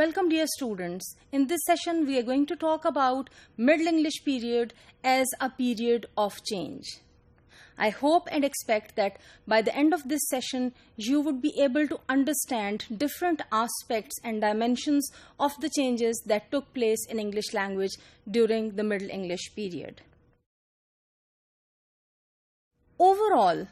Welcome dear students. In this session we are going to talk about Middle English period as a period of change. I hope and expect that by the end of this session you would be able to understand different aspects and dimensions of the changes that took place in English language during the Middle English period. Overall,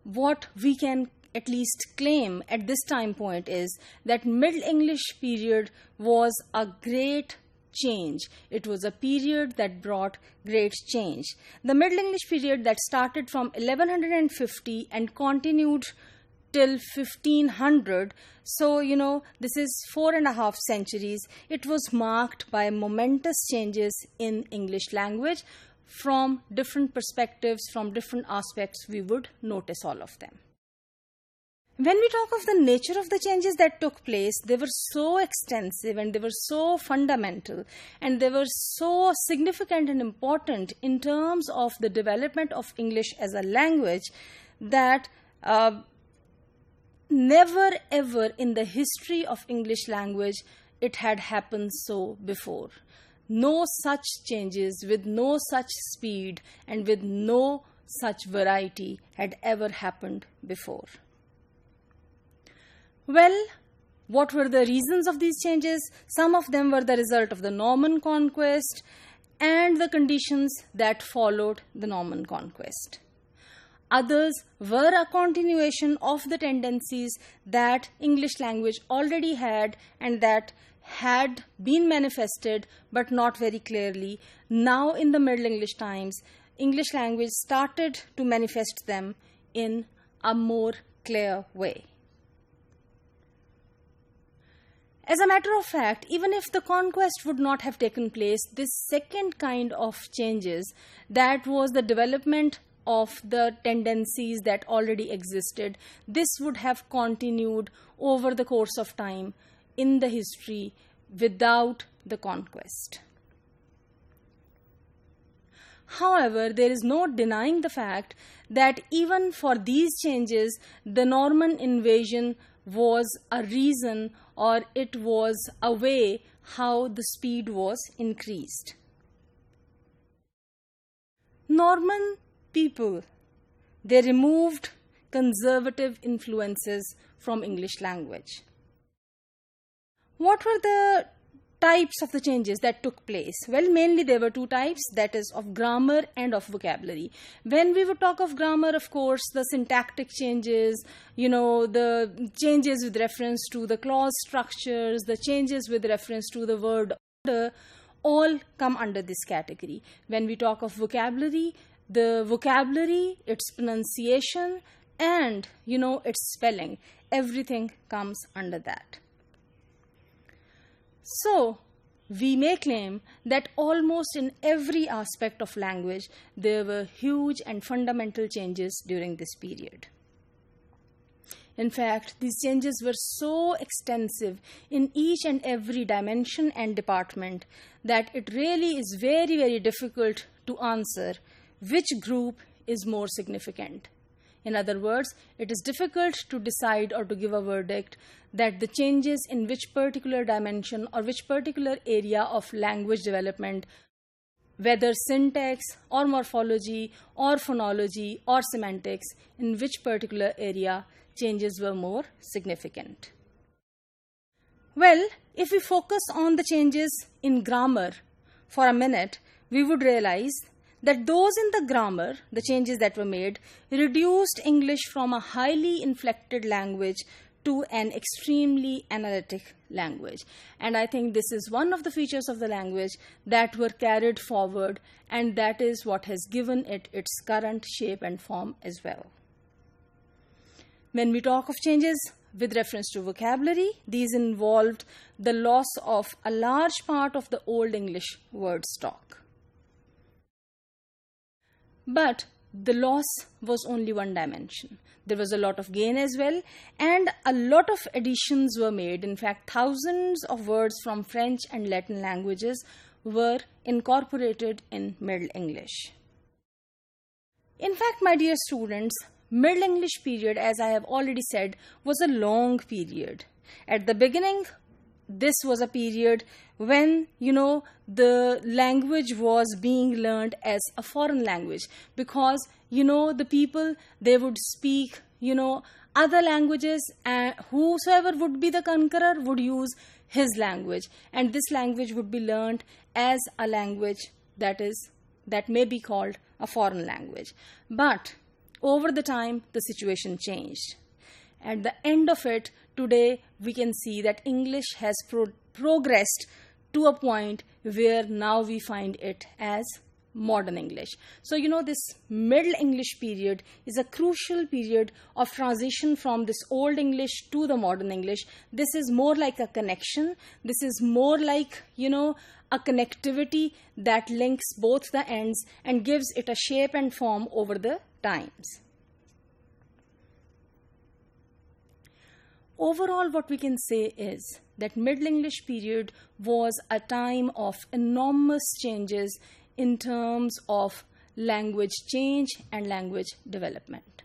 what we can at least claim at this time point is that Middle English period was a great change. It was a period that brought great change. The Middle English period that started from 1150 and continued till 1500, so this is 4.5 centuries. It was marked by momentous changes in English language. From different perspectives, from different aspects, we would notice all of them. When we talk of the nature of the changes that took place, they were so extensive and they were so fundamental and they were so significant and important in terms of the development of English as a language that never ever in the history of English language it had happened so before. No such changes with no such speed and with no such variety had ever happened before. Well, what were the reasons of these changes? Some of them were the result of the Norman conquest and the conditions that followed the Norman conquest. Others were a continuation of the tendencies that English language already had and that had been manifested but not very clearly. Now in the Middle English times, English language started to manifest them in a more clear way. As a matter of fact, even if the conquest would not have taken place, this second kind of changes, that was the development of the tendencies that already existed, this would have continued over the course of time in the history without the conquest. However, there is no denying the fact that even for these changes, the Norman invasion was a reason, or it was a way how the speed was increased. Norman people, they removed conservative influences from English language. What were the types of the changes that took place? Well, mainly there were two types, that is of grammar and of vocabulary. When we would talk of grammar, of course, the syntactic changes, the changes with reference to the clause structures, the changes with reference to the word order, all come under this category. When we talk of vocabulary, the vocabulary, its pronunciation, and its spelling, everything comes under that. So, we may claim that almost in every aspect of language, there were huge and fundamental changes during this period. In fact, these changes were so extensive in each and every dimension and department that it really is very, very difficult to answer which group is more significant. In other words, it is difficult to decide or to give a verdict that the changes in which particular dimension or which particular area of language development, whether syntax or morphology or phonology or semantics, in which particular area changes were more significant. Well, if we focus on the changes in grammar for a minute, we would realize that those in the grammar, the changes that were made, reduced English from a highly inflected language to an extremely analytic language. And I think this is one of the features of the language that were carried forward, and that is what has given it its current shape and form as well. When we talk of changes with reference to vocabulary, these involved the loss of a large part of the Old English word stock. But the loss was only one dimension. There was a lot of gain as well, and a lot of additions were made. In fact, thousands of words from French and Latin languages were incorporated in Middle English. In fact, my dear students, Middle English period, as I have already said, was a long period. At the beginning, this was a period when, the language was being learned as a foreign language, because, the people, they would speak, other languages, and whosoever would be the conqueror would use his language, and this language would be learned as a language that may be called a foreign language. But over the time, the situation changed. At the end of it, today we can see that English has progressed to a point where now we find it as modern English. So, this Middle English period is a crucial period of transition from this Old English to the modern English. This is more like a connection. This is more like, a connectivity that links both the ends and gives it a shape and form over the times. Overall, what we can say is that Middle English period was a time of enormous changes in terms of language change and language development.